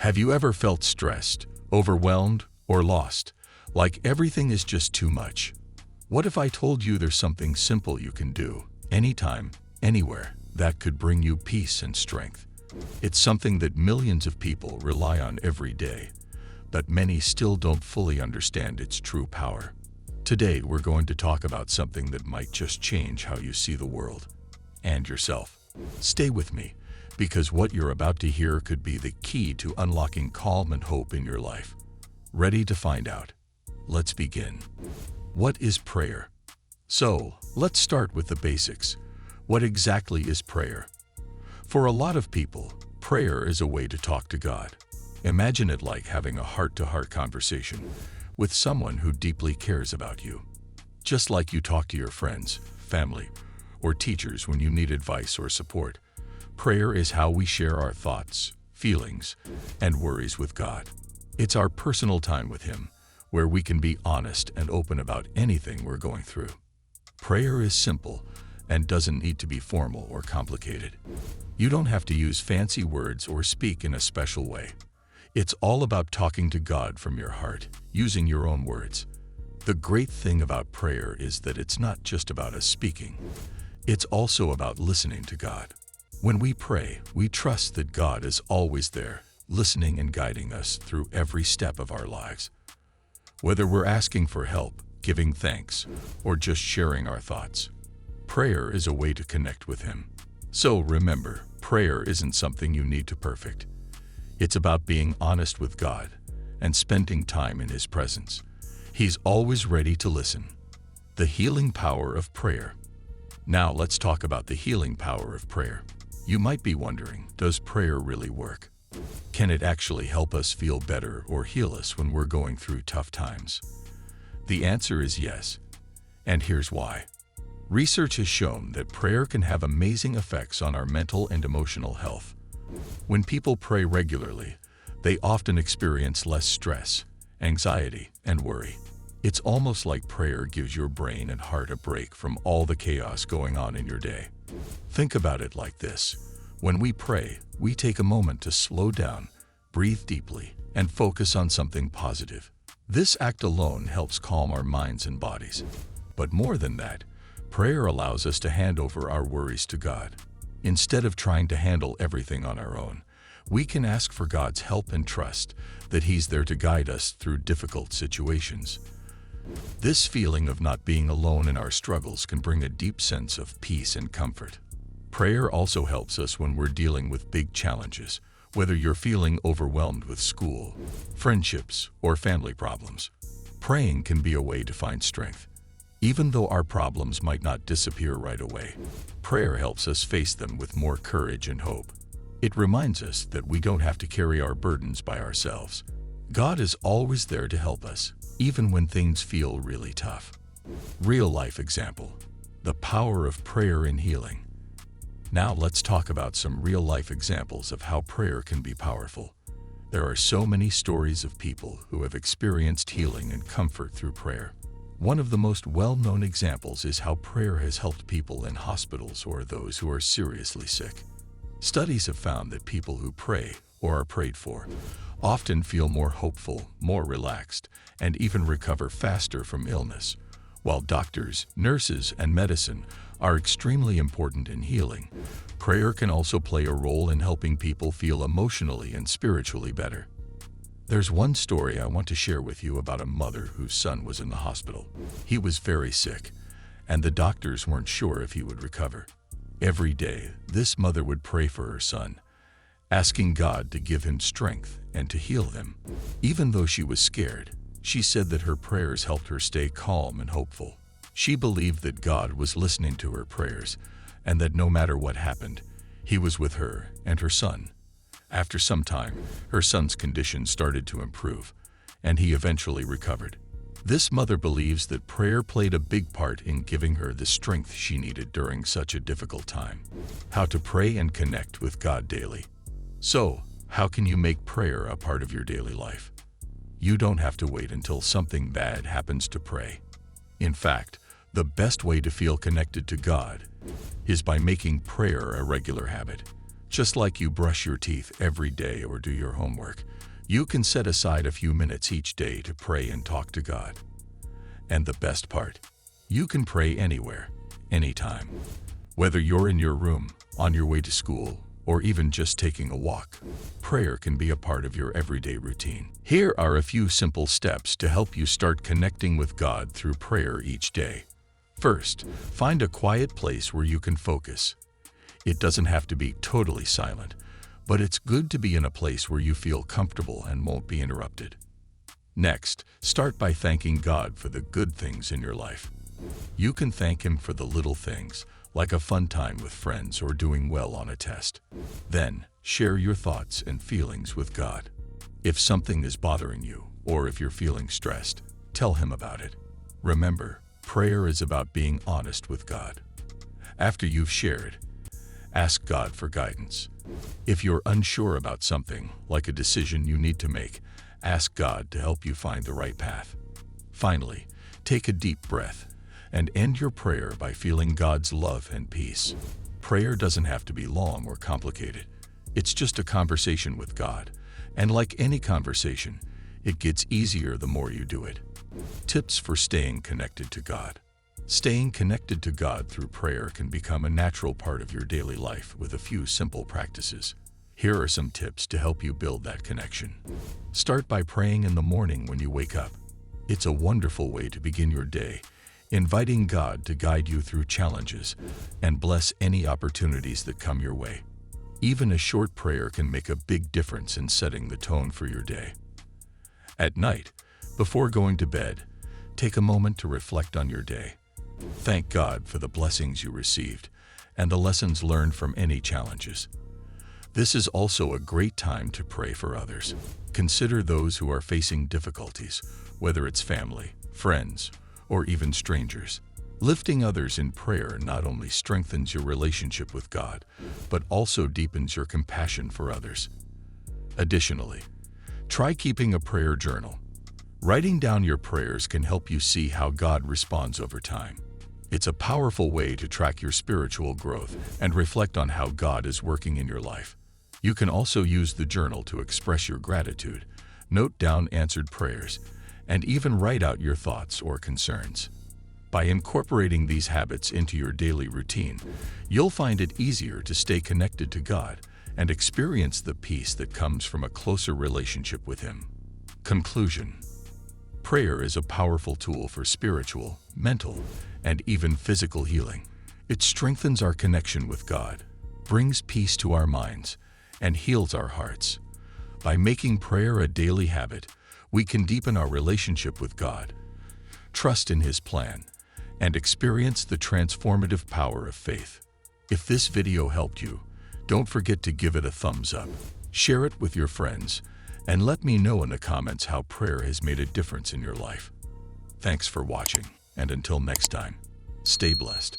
Have you ever felt stressed, overwhelmed, or lost? Like everything is just too much? What if I told you there's something simple you can do, anytime, anywhere, that could bring you peace and strength? It's something that millions of people rely on every day, but many still don't fully understand its true power. Today, we're going to talk about something that might just change how you see the world and yourself. Stay with me, because what you're about to hear could be the key to unlocking calm and hope in your life. Ready to find out? Let's begin. What is prayer? So, let's start with the basics. What exactly is prayer? For a lot of people, prayer is a way to talk to God. Imagine it like having a heart-to-heart conversation with someone who deeply cares about you. Just like you talk to your friends, family, or teachers when you need advice or support, prayer is how we share our thoughts, feelings, and worries with God. It's our personal time with Him, where we can be honest and open about anything we're going through. Prayer is simple and doesn't need to be formal or complicated. You don't have to use fancy words or speak in a special way. It's all about talking to God from your heart, using your own words. The great thing about prayer is that it's not just about us speaking. It's also about listening to God. When we pray, we trust that God is always there, listening and guiding us through every step of our lives. Whether we're asking for help, giving thanks, or just sharing our thoughts, prayer is a way to connect with Him. So remember, prayer isn't something you need to perfect. It's about being honest with God and spending time in His presence. He's always ready to listen. The healing power of prayer. Now let's talk about the healing power of prayer. You might be wondering, does prayer really work? Can it actually help us feel better or heal us when we're going through tough times? The answer is yes, and here's why. Research has shown that prayer can have amazing effects on our mental and emotional health. When people pray regularly, they often experience less stress, anxiety, and worry. It's almost like prayer gives your brain and heart a break from all the chaos going on in your day. Think about it like this. When we pray, we take a moment to slow down, breathe deeply, and focus on something positive. This act alone helps calm our minds and bodies. But more than that, prayer allows us to hand over our worries to God. Instead of trying to handle everything on our own, we can ask for God's help and trust that He's there to guide us through difficult situations. This feeling of not being alone in our struggles can bring a deep sense of peace and comfort. Prayer also helps us when we're dealing with big challenges, whether you're feeling overwhelmed with school, friendships, or family problems. Praying can be a way to find strength. Even though our problems might not disappear right away, prayer helps us face them with more courage and hope. It reminds us that we don't have to carry our burdens by ourselves. God is always there to help us, even when things feel really tough. Real-life example: the power of prayer in healing. Now let's talk about some real-life examples of how prayer can be powerful. There are so many stories of people who have experienced healing and comfort through prayer. One of the most well-known examples is how prayer has helped people in hospitals or those who are seriously sick. Studies have found that people who pray or are prayed for often feel more hopeful, more relaxed, and even recover faster from illness. While doctors, nurses, and medicine are extremely important in healing, prayer can also play a role in helping people feel emotionally and spiritually better. There's one story I want to share with you about a mother whose son was in the hospital. He was very sick, and the doctors weren't sure if he would recover. Every day, this mother would pray for her son, asking God to give him strength and to heal him. Even though she was scared, she said that her prayers helped her stay calm and hopeful. She believed that God was listening to her prayers, and that no matter what happened, He was with her and her son. After some time, her son's condition started to improve, and he eventually recovered. This mother believes that prayer played a big part in giving her the strength she needed during such a difficult time. How to pray and connect with God daily. So, how can you make prayer a part of your daily life? You don't have to wait until something bad happens to pray. In fact, the best way to feel connected to God is by making prayer a regular habit. Just like you brush your teeth every day or do your homework, you can set aside a few minutes each day to pray and talk to God. And the best part, you can pray anywhere, anytime. Whether you're in your room, on your way to school, or even just taking a walk, prayer can be a part of your everyday routine. Here are a few simple steps to help you start connecting with God through prayer each day. First, find a quiet place where you can focus. It doesn't have to be totally silent, but it's good to be in a place where you feel comfortable and won't be interrupted. Next, start by thanking God for the good things in your life. You can thank Him for the little things, like a fun time with friends or doing well on a test. Then, share your thoughts and feelings with God. If something is bothering you, or if you're feeling stressed, tell Him about it. Remember, prayer is about being honest with God. After you've shared, ask God for guidance. If you're unsure about something, like a decision you need to make, ask God to help you find the right path. Finally, take a deep breath and end your prayer by feeling God's love and peace. Prayer doesn't have to be long or complicated. It's just a conversation with God. And like any conversation, it gets easier the more you do it. Tips for staying connected to God. Staying connected to God through prayer can become a natural part of your daily life with a few simple practices. Here are some tips to help you build that connection. Start by praying in the morning when you wake up. It's a wonderful way to begin your day, inviting God to guide you through challenges and bless any opportunities that come your way. Even a short prayer can make a big difference in setting the tone for your day. At night, before going to bed, take a moment to reflect on your day. Thank God for the blessings you received and the lessons learned from any challenges. This is also a great time to pray for others. Consider those who are facing difficulties, whether it's family, friends, or even strangers. Lifting others in prayer not only strengthens your relationship with God, but also deepens your compassion for others. Additionally, try keeping a prayer journal. Writing down your prayers can help you see how God responds over time. It's a powerful way to track your spiritual growth and reflect on how God is working in your life. You can also use the journal to express your gratitude, note down answered prayers, and even write out your thoughts or concerns. By incorporating these habits into your daily routine, you'll find it easier to stay connected to God and experience the peace that comes from a closer relationship with Him. Conclusion. Prayer is a powerful tool for spiritual, mental, and even physical healing. It strengthens our connection with God, brings peace to our minds, and heals our hearts. By making prayer a daily habit, we can deepen our relationship with God, trust in His plan, and experience the transformative power of faith. If this video helped you, don't forget to give it a thumbs up, share it with your friends, and let me know in the comments how prayer has made a difference in your life. Thanks for watching, and until next time, stay blessed.